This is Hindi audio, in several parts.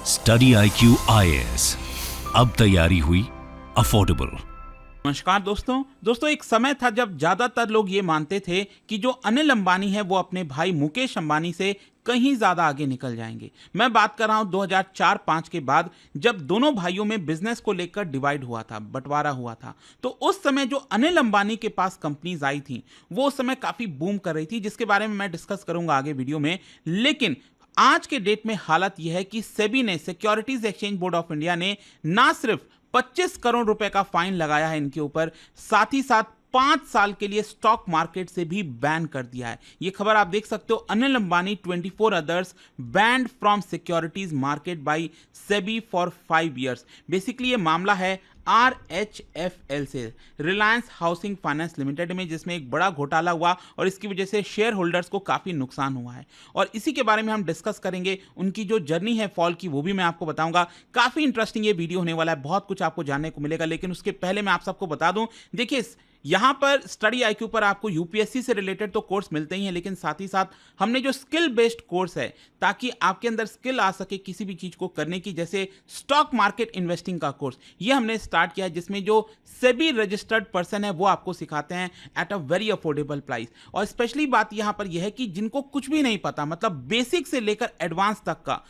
स्टडी IQ IAS, अब तैयारी हुई अफोर्डेबल। नमस्कार दोस्तों एक समय था जब ज्यादातर लोग ये मानते थे कि जो अनिल अंबानी है वो अपने भाई मुकेश अंबानी से कहीं ज्यादा आगे निकल जाएंगे। मैं बात कर रहा हूं 2004-5 के बाद, जब दोनों भाइयों में बिजनेस को लेकर डिवाइड हुआ था, बंटवारा हुआ था। तो उस समय जो अनिल अंबानी के पास कंपनीज आई थी वो उस समय काफी बूम कर रही थी, जिसके बारे में मैं डिस्कस करूंगा आगे वीडियो में। लेकिन आज के डेट में हालत यह है कि सेबी ने, securities exchange board of India ने, ना सिर्फ 25 करोड़ रुपए का फाइन लगाया है इनके ऊपर, साथ ही साथ 5 साल के लिए स्टॉक मार्केट से भी बैन कर दिया है। यह खबर आप देख सकते हो, Anil Ambani 24 others banned from securities market by SEBI for 5 years. Basically ये मामला है RHFL से, रिलायंस हाउसिंग फाइनेंस लिमिटेड में, जिसमें एक बड़ा घोटाला हुआ और इसकी वजह से शेयर होल्डर्स को काफी नुकसान हुआ है। और इसी के बारे में हम डिस्कस करेंगे। उनकी जो जर्नी है फॉल की वो भी मैं आपको बताऊंगा। काफी इंटरेस्टिंग ये वीडियो होने वाला है, बहुत कुछ आपको जानने को मिलेगा। लेकिन उसके पहले मैं आप सबको बता दूं, देखिए यहां पर स्टडी IQ पर आपको यूपीएससी से रिलेटेड तो कोर्स मिलते ही हैं, लेकिन साथ ही साथ हमने जो स्किल बेस्ड कोर्स है, ताकि आपके अंदर स्किल आ सके किसी भी चीज को करने की, जैसे स्टॉक मार्केट इन्वेस्टिंग का कोर्स, ये हमने स्टार्ट किया है, जिसमें जो सेबी रजिस्टर्ड पर्सन है वो आपको सिखाते हैं at a very affordable price. और स्पेशली बात यहां पर यह है कि जिनको कुछ भी नहीं पता, मतलब बेसिक से लेकर एडवांस तक का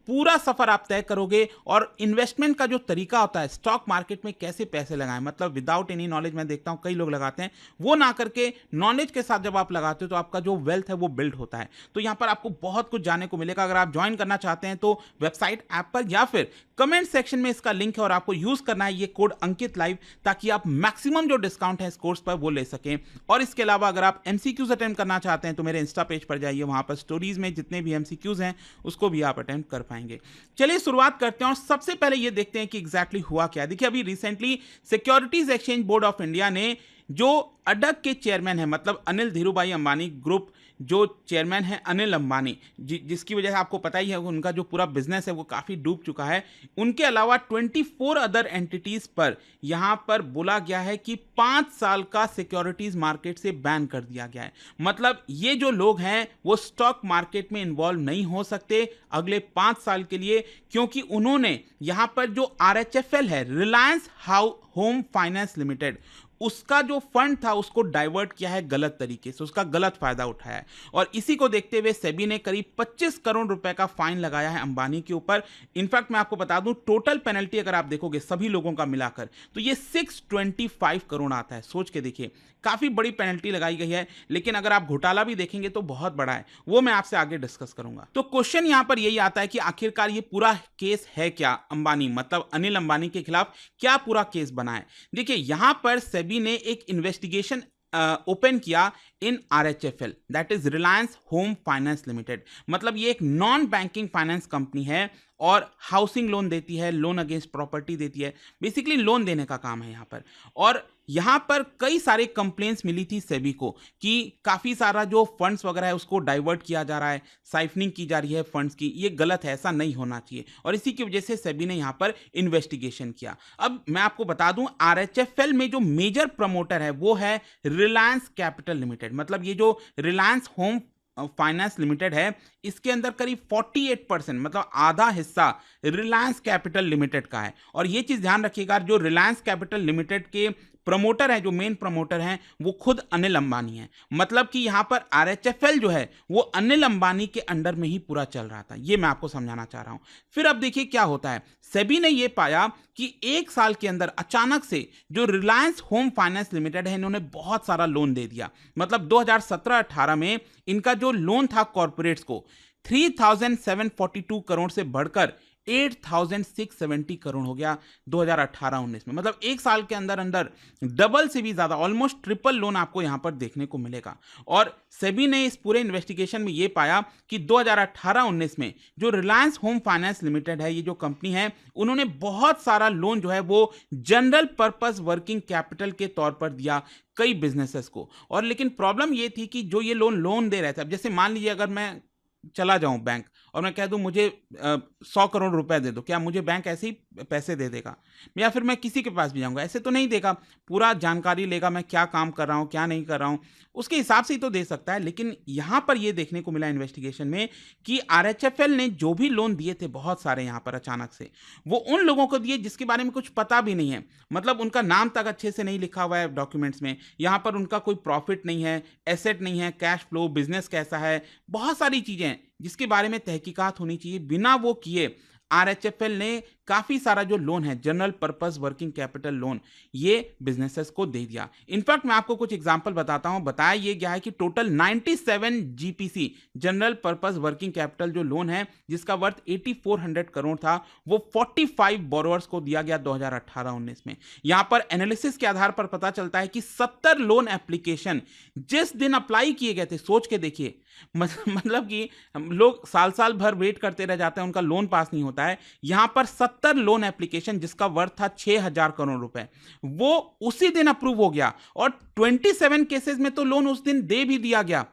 पूरा सफर आप तय करोगे। और इन्वेस्टमेंट का जो तरीका होता है, स्टॉक मार्केट में कैसे पैसे लगाएं, मतलब विदाउट एनी नॉलेज, मैं देखता हूं कई लोग लगाते हैं, वो ना करके नॉलेज के साथ जब आप लगाते हो तो आपका जो वेल्थ है वो बिल्ड होता है। तो यहां पर आपको बहुत कुछ जानने को मिलेगा। अगर आप ज्वाइन करना चाहते हैं तो वेबसाइट, ऐप पर, या फिर कमेंट सेक्शन में इसका लिंक है और आपको यूज करना है ये कोड अंकित लाइव, ताकि आप मैक्सिमम जो डिस्काउंट है इस कोर्स पर वो ले सकें। और इसके अलावा अगर आप MCQs अटेम्प्ट करना चाहते हैं तो मेरे इंस्टा पेज पर जाइए, वहां पर स्टोरीज में जितने भी MCQs हैं उसको भी आप अटेम्प्ट कर पाएंगे। चलिए शुरुआत करते हैं और सबसे पहले ये देखते हैं कि एग्जैक्टली हुआ क्या। देखिए अभी recently securities exchange board of India ने, जो अडक के चेयरमैन है, मतलब अनिल धीरूभाई अंबानी ग्रुप जो चेयरमैन है अनिल अंबानी, जिसकी वजह से आपको पता ही है उनका जो पूरा बिजनेस है वो काफी डूब चुका है, उनके अलावा 24 अदर एंटिटीज पर यहां पर बोला गया है कि 5 साल का सिक्योरिटीज मार्केट से बैन कर दिया गया है। मतलब ये जो लोग हैं वो स्टॉक मार्केट में इन्वॉल्व नहीं हो सकते अगले 5 साल के लिए, क्योंकि उन्होंने यहां पर जो RHFL है, रिलायंस होम फाइनेंस लिमिटेड, उसका जो फंड था उसको डाइवर्ट किया है गलत तरीके से, उसका गलत फायदा उठाया है। और इसी को देखते हुए सेबी ने करीब 25 करोड़ रुपए का फाइन लगाया है अंबानी के ऊपर। इनफैक्ट मैं आपको बता दूं, टोटल पेनल्टी अगर आप देखोगे सभी लोगों का मिलाकर तो ये 625 करोड़ आता है। सोच के देखिए, काफी बड़ी पेनल्टी लगाई गई है। लेकिन अगर आप घोटाला भी देखेंगे तो बहुत बड़ा है, वो मैं आपसे आगे डिस्कस करूंगा। तो क्वेश्चन यहां पर यही आता है कि आखिरकार ये पूरा केस है क्या, अंबानी मतलब अनिल अंबानी के खिलाफ क्या पूरा केस बना है। देखिए यहां पर सेबी ने एक इन्वेस्टिगेशन ओपन किया इन RHFL, that is Reliance home finance limited. मतलब ये एक नॉन बैंकिंग फाइनेंस कंपनी है और हाउसिंग लोन देती है, लोन अगेंस्ट प्रॉपर्टी देती है, बेसिकली लोन देने का काम है यहाँ पर। और यहाँ पर कई सारे कंप्लेंट्स मिली थी सेबी को कि काफ़ी सारा जो फंड्स वगैरह है उसको डाइवर्ट किया जा रहा है, साइफनिंग की जा रही है फंड्स की, ये गलत है, ऐसा नहीं होना चाहिए। और इसी की वजह से सेबी ने यहाँ पर इन्वेस्टिगेशन किया। अब मैं आपको बता दूं, RHFL में जो मेजर प्रमोटर है वो है रिलायंस कैपिटल लिमिटेड। मतलब ये जो रिलायंस होम फाइनेंस लिमिटेड है, इसके अंदर करीब 48%, मतलब आधा हिस्सा रिलायंस कैपिटल लिमिटेड का है। और ये चीज ध्यान रखिएगा, जो रिलायंस कैपिटल लिमिटेड के प्रमोटर है, जो मेन प्रमोटर हैं, वो खुद अनिल अंबानी है। मतलब कि यहां पर RHFL जो है वो अनिल अंबानी के अंडर में ही पूरा चल रहा था। ये मैं आपको समझाना चाह रहा हूं। फिर अब देखिए क्या होता है, सेबी ने ये पाया कि 1 साल के अंदर अचानक से जो रिलायंस होम फाइनेंस लिमिटेड है, इन्होंने बहुत सारा लोन दे दिया। मतलब 2017-18 में इनका जो लोन था कॉर्पोरेट्स को 3742 करोड़ से बढ़कर 8670 करोड़ हो गया 2018-19 में। मतलब 1 साल के अंदर अंदर डबल से भी ज्यादा, ऑलमोस्ट ट्रिपल लोन आपको यहां पर देखने को मिलेगा। और सेबी ने इस पूरे इन्वेस्टिगेशन में यह पाया कि 2018-19 में जो रिलायंस होम फाइनेंस लिमिटेड है, ये जो कंपनी है, उन्होंने बहुत सारा लोन जो है वो जनरल पर्पस वर्किंग कैपिटल के तौर पर दिया कई बिजनेसेस को। और लेकिन प्रॉब्लम ये थी कि जो ये लोन दे रहे थे, अब जैसे मान लीजिए अगर मैं चला जाऊं बैंक और मैं कह दूं मुझे 100 करोड़ रुपए दे दो, क्या मुझे बैंक ऐसे ही पैसे दे देगा? या फिर मैं किसी के पास भी जाऊंगा, ऐसे तो नहीं देगा। पूरा जानकारी लेगा, मैं क्या काम कर रहा हूं, क्या नहीं कर रहा हूं, उसके हिसाब से ही तो दे सकता है। लेकिन यहां पर यह देखने को मिला इन्वेस्टिगेशन में कि आरएचएफएल ने जो भी लोन दिए थे बहुत सारे यहां पर अचानक से, वो उन लोगों को दिए जिसके बारे में कुछ पता भी नहीं है। मतलब उनका नाम तक अच्छे से नहीं लिखा हुआ है डॉक्यूमेंट्स में, यहां पर उनका कोई प्रॉफिट नहीं है, एसेट नहीं है, कैश फ्लो, बिजनेस कैसा है, बहुत सारी चीजें हैं जिसके बारे में तहकीकात होनी चाहिए। बिना वो किए आरएचएफएल ने काफी सारा जो लोन है, general purpose working capital loan, ये बिजनेसेस को दे दिया। इनफैक्ट मैं आपको कुछ एग्जांपल बताता हूं। बताया ये गया है कि total 97 GPC, general purpose working capital जो लोन है जिसका वर्थ 8400 करोड़ था, वो 45 बोरोअर्स को दिया गया 2018-19 में। यहां पर एनालिसिस के आधार पर पता चलता है कि 70 लोन एप्लीकेशन जिस दिन अप्लाई किए गए थे, सोच के देखिए, मतलब कि लोग साल साल भर वेट करते रह जाते हैं, उनका लोन पास नहीं होता है। यहां पर 70 लोन एप्लीकेशन जिसका वर्थ था 6000 करोड़ रुपए, वो उसी दिन अप्रूव हो गया और 27 केसेस में तो लोन उस दिन दे भी दिया गया।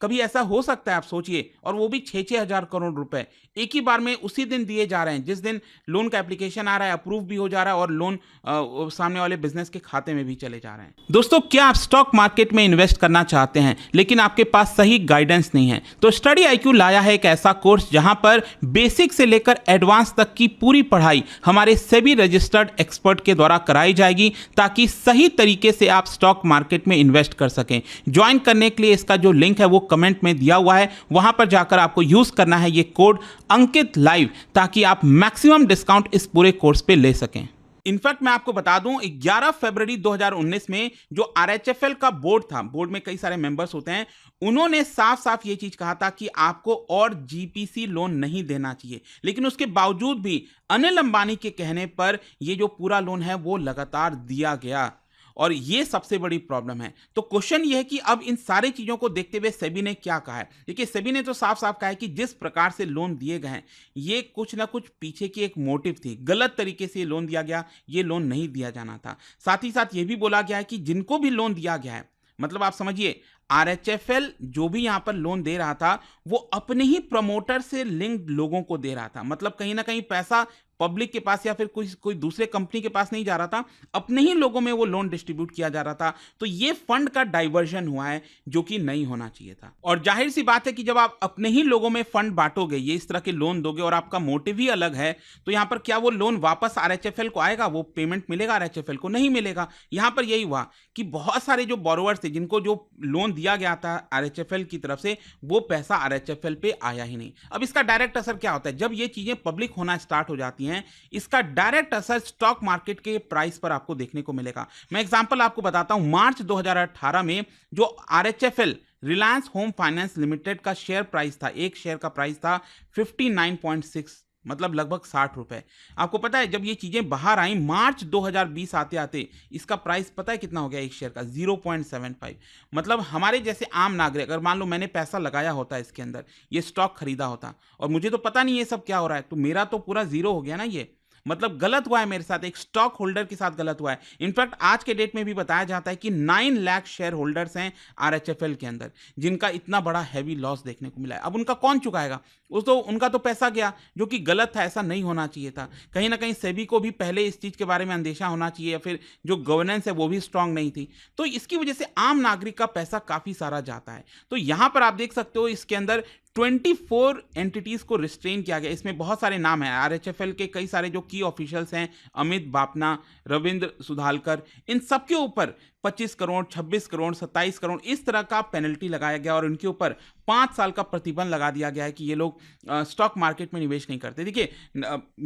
कभी ऐसा हो सकता है? आप सोचिए, और वो भी 6-6 हजार करोड़ रुपए एक ही बार में उसी दिन दिए जा रहे हैं जिस दिन लोन का एप्लीकेशन आ रहा है, अप्रूव भी हो जा रहा है और लोन सामने वाले बिजनेस के खाते में भी चले जा रहे हैं। दोस्तों, क्या आप स्टॉक मार्केट में इन्वेस्ट करना चाहते हैं लेकिन आपके पास सही गाइडेंस नहीं है? तो स्टडी आईक्यू लाया है एक ऐसा कोर्स जहां पर बेसिक से लेकर एडवांस तक की पूरी पढ़ाई हमारे सेबी रजिस्टर्ड एक्सपर्ट के द्वारा कराई जाएगी ताकि सही तरीके से आप स्टॉक मार्केट में इन्वेस्ट कर सकें। ज्वाइन करने के लिए इसका जो लिंक है वो कमेंट में दिया हुआ है, वहां पर जाकर आपको यूज करना है ये कोड अंकित लाइव, ताकि आप मैक्सिमम डिस्काउंट इस पूरे कोर्स पे ले सकें। इनफैक्ट मैं आपको बता दूं, 11 फरवरी 2019 में जो आरएचएफएल का बोर्ड था, बोर्ड में कई सारे मेंबर्स होते हैं, उन्होंने साफ साफ ये चीज कहा था कि आपको और जीपीसी लोन नहीं देना चाहिए। लेकिन उसके बावजूद भी अनिल अंबानी के कहने पर ये जो पूरा लोन है वो लगातार दिया गया, और ये सबसे बड़ी प्रॉब्लम है। तो क्वेश्चन ये है कि अब इन सारी चीजों को देखते हुए सेबी ने क्या कहा है? देखिए, सेबी ने तो साफ साफ कहा है कि जिस प्रकार से लोन दिए गए हैं, ये कुछ ना कुछ पीछे की एक मोटिव थी, गलत तरीके से लोन दिया गया, ये लोन नहीं दिया जाना था। साथ ही साथ ये भी बोला गया है कि जिनको भी लोन दिया गया है, मतलब आप समझिए, आरएचएफएल जो भी यहां पर लोन दे रहा था वो अपने ही प्रमोटर से लिंक्ड लोगों को दे रहा था। मतलब कहीं ना कहीं पैसा पब्लिक के पास या फिर कोई दूसरे कंपनी के पास नहीं जा रहा था, अपने ही लोगों में वो लोन डिस्ट्रीब्यूट किया जा रहा था। तो ये फंड का डाइवर्जन हुआ है जो कि नहीं होना चाहिए था। और जाहिर सी बात है कि जब आप अपने ही लोगों में फंड बांटोगे, ये इस तरह के लोन दोगे और आपका मोटिव ही अलग है, तो यहां पर क्या वो लोन वापस आरएचएफएल को आएगा? वो पेमेंट मिलेगा आरएचएफएल को? नहीं मिलेगा। यहां पर यही हुआ कि बहुत सारे जो बोरोवर्स थे, जिनको जो लोन दिया गया था आरएचएफएल की तरफ से, वो पैसा आरएचएफएल पे आया ही नहीं। अब इसका डायरेक्ट असर क्या होता है? जब ये चीजें पब्लिक होना स्टार्ट हो जाती हैं, इसका डायरेक्ट असर स्टॉक मार्केट के प्राइस पर आपको देखने को मिलेगा। मैं एग्जांपल आपको बताता हूं। मार्च 2018 में जो RHFL Reliance home finance limited का शेयर प्राइस था, एक शेयर का प्राइस था 59.6, मतलब लगभग 60 रुपए। आपको पता है जब ये चीजें बाहर आई मार्च 2020 आते आते, इसका प्राइस पता है कितना हो गया एक शेयर का? 0.75। मतलब हमारे जैसे आम नागरिक, अगर मान लो मैंने पैसा लगाया होता है इसके अंदर, ये स्टॉक खरीदा होता और मुझे तो पता नहीं ये सब क्या हो रहा है, तो मेरा तो पूरा जीरो हो गया ना। ये मतलब गलत हुआ है मेरे साथ, एक स्टॉक होल्डर के साथ गलत हुआ है। इनफैक्ट आज के डेट में भी बताया जाता है कि 9 लाख शेयर होल्डर्स हैं आरएचएफएल के अंदर, जिनका इतना बड़ा हैवी लॉस देखने को मिला है। अब उनका कौन चुकाएगा? उनका तो पैसा गया, जो कि गलत था, ऐसा नहीं होना चाहिए था। कहीं ना कहीं सेबी को भी पहले इस चीज के बारे में अंदेशा होना चाहिए, या फिर जो गवर्नेंस है वो भी स्ट्रांग नहीं थी। तो इसकी वजह से आम नागरिक का पैसा काफी सारा जाता है। तो यहां पर आप देख सकते हो इसके अंदर 24 एंटिटीज को रिस्ट्रेन किया गया। इसमें बहुत सारे नाम हैं आरएचएफएल के, कई सारे जो की ऑफिशियल्स हैं, अमित बापना, रविंद्र सुधालकर, इन सबके ऊपर 25 करोड़, 26 करोड़, 27 करोड़ इस तरह का पेनल्टी लगाया गया और इनके ऊपर 5 साल का प्रतिबंध लगा दिया गया है कि ये लोग स्टॉक मार्केट में निवेश नहीं करते। देखिए,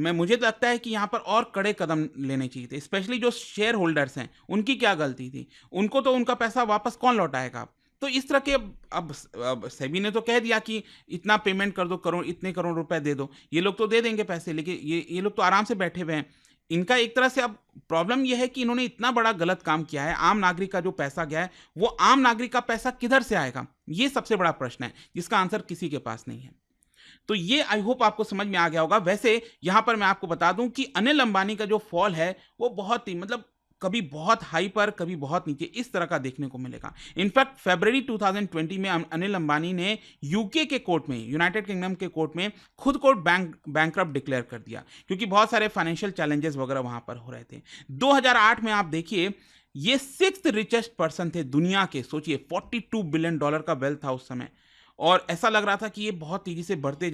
मुझे तो लगता है कि यहाँ पर और कड़े कदम लेने चाहिए थे। स्पेशली जो शेयर होल्डर्स हैं, उनकी क्या गलती थी? उनको तो उनका पैसा वापस कौन लौटाएगा? तो इस तरह के अब सेबी ने तो कह दिया कि इतना पेमेंट कर दो, इतने करोड़ रुपए दे दो, ये लोग तो दे देंगे पैसे, लेकिन ये लोग तो आराम से बैठे हुए हैं। इनका एक तरह से अब प्रॉब्लम यह है कि इन्होंने इतना बड़ा गलत काम किया है। आम नागरिक का जो पैसा गया है, वो आम नागरिक का पैसा किधर से आएगा? ये सबसे बड़ा प्रश्न है जिसका आंसर किसी के पास नहीं है। तो ये आई होप आपको समझ में आ गया होगा। वैसे यहां पर मैं आपको बता दूं कि अनिल अंबानी का जो फॉल है वो बहुत ही, मतलब कभी बहुत हाई पर, कभी बहुत नीचे, इस तरह का देखने को मिलेगा। इनफैक्ट फरवरी 2020 में अनिल अंबानी ने यूके के कोर्ट में, यूनाइटेड किंगडम के कोर्ट में खुद को बैंकरप्ट डिक्लेयर कर दिया, क्योंकि बहुत सारे फाइनेंशियल चैलेंजेस वगैरह वहां पर हो रहे थे। 2008 में आप देखिए, ये 6th रिचेस्ट पर्सन थे दुनिया के। सोचिए, $42 बिलियन का वेल्थ था उस समय, और ऐसा लग रहा था कि ये बहुत तेजी से बढ़ते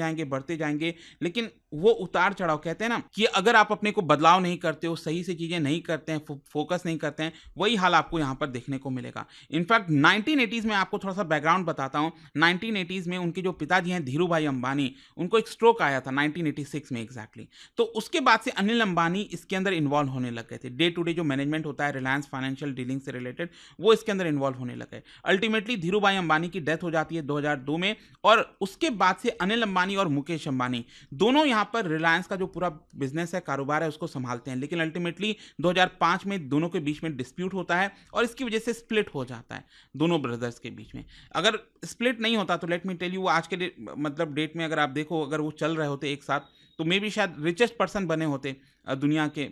जाएंगे, लेकिन वो उतार चढ़ाव, कहते हैं ना कि अगर आप अपने को बदलाव नहीं करते हो, सही से चीजें नहीं करते हैं, फोकस नहीं करते हैं, वही हाल आपको यहाँ पर देखने को मिलेगा। इनफैक्ट 1980s में, आपको थोड़ा सा बैकग्राउंड बताता हूँ, 1980s में उनके जो पिताजी हैं धीरू भाई अंबानी, उनको एक स्ट्रोक आया था 1986 में एग्जैक्टली। तो उसके बाद से अनिल अंबानी इसके अंदर इन्वॉल्व होने लग गए थे। डे टू डे जो मैनेजमेंट होता है रिलायंस फाइनेंशियल डीलिंग से रिलेटेड, वो इसके अंदर इन्वॉल्व होने लग गए। अल्टीमेटली धीरू भाई अंबानी की डेथ हो जाती है 2002 में, और उसके बाद से अनिल अंबानी और मुकेश अंबानी दोनों यहां पर रिलायंस का जो पूरा बिजनेस है, कारोबार है, उसको संभालते हैं। लेकिन अल्टीमेटली 2005 में दोनों के बीच में डिस्प्यूट होता है, और इसकी वजह से स्प्लिट हो जाता है दोनों ब्रदर्स के बीच में। अगर स्प्लिट नहीं होता तो लेट मी टेल यू, आज के डेट में अगर आप देखो, अगर वो चल रहे होते एक साथ, तो मे भी शायद रिचेस्ट पर्सन बने होते दुनिया के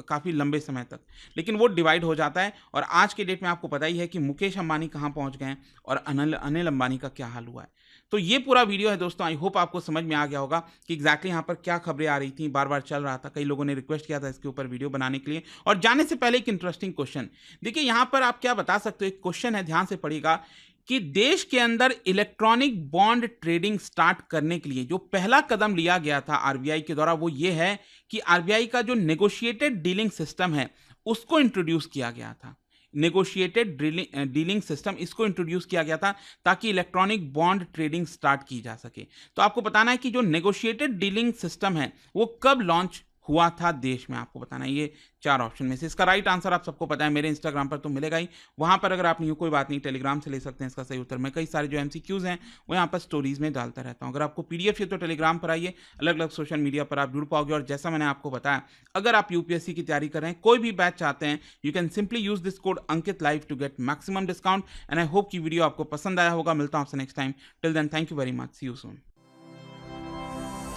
काफ़ी लंबे समय तक। लेकिन वो डिवाइड हो जाता है, और आज के डेट में आपको पता ही है कि मुकेश अंबानी कहाँ पहुँच गए हैं और अनिल अंबानी का क्या हाल हुआ है। तो ये पूरा वीडियो है दोस्तों, आई होप आपको समझ में आ गया होगा कि एग्जैक्टली यहाँ पर क्या खबरें आ रही थी, बार बार चल रहा था। कई लोगों ने रिक्वेस्ट किया था इसके ऊपर वीडियो बनाने के लिए। और जाने से पहले एक इंटरेस्टिंग क्वेश्चन देखिए, यहाँ पर आप क्या बता सकते हो, एक क्वेश्चन है, ध्यान से पढ़िएगा, कि देश के अंदर इलेक्ट्रॉनिक बॉन्ड ट्रेडिंग स्टार्ट करने के लिए जो पहला कदम लिया गया था आरबीआई के द्वारा, वो ये है कि आरबीआई का जो नेगोशिएटेड डीलिंग सिस्टम है उसको इंट्रोड्यूस किया गया था। नेगोशिएटेड डीलिंग सिस्टम, इसको इंट्रोड्यूस किया गया था ताकि इलेक्ट्रॉनिक बॉन्ड ट्रेडिंग स्टार्ट की जा सके। तो आपको बताना है कि जो नेगोशिएटेड डीलिंग सिस्टम है वो कब लॉन्च हुआ था देश में, आपको बताना है। ये 4 ऑप्शन में से इसका राइट आंसर आप सबको पता है, मेरे इंस्टाग्राम पर तो मिलेगा ही। वहां पर अगर आप नहीं हो, कोई बात नहीं, टेलीग्राम से ले सकते हैं इसका सही उत्तर। मैं कई सारे जो एमसीक्यूज हैं वो यहाँ पर स्टोरीज में डालता रहता हूँ। अगर आपको पीडीएफ चाहिए तो टेलीग्राम पर आइए, अलग अलग सोशल मीडिया पर आप जुड़ पाओगे। और जैसा मैंने आपको बताया, अगर आप यूपीएससी की तैयारी कर रहे हैं, कोई भी बैच चाहते हैं, you can simply use this code Ankit live to get maximum discount. And I hope की वीडियो आपको पसंद आया होगा। मिलता हूँ आपसे next time. Till then, thank you very much, see you soon.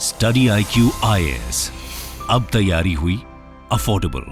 Study IQ IAS, अब तैयारी हुई अफोर्डेबल।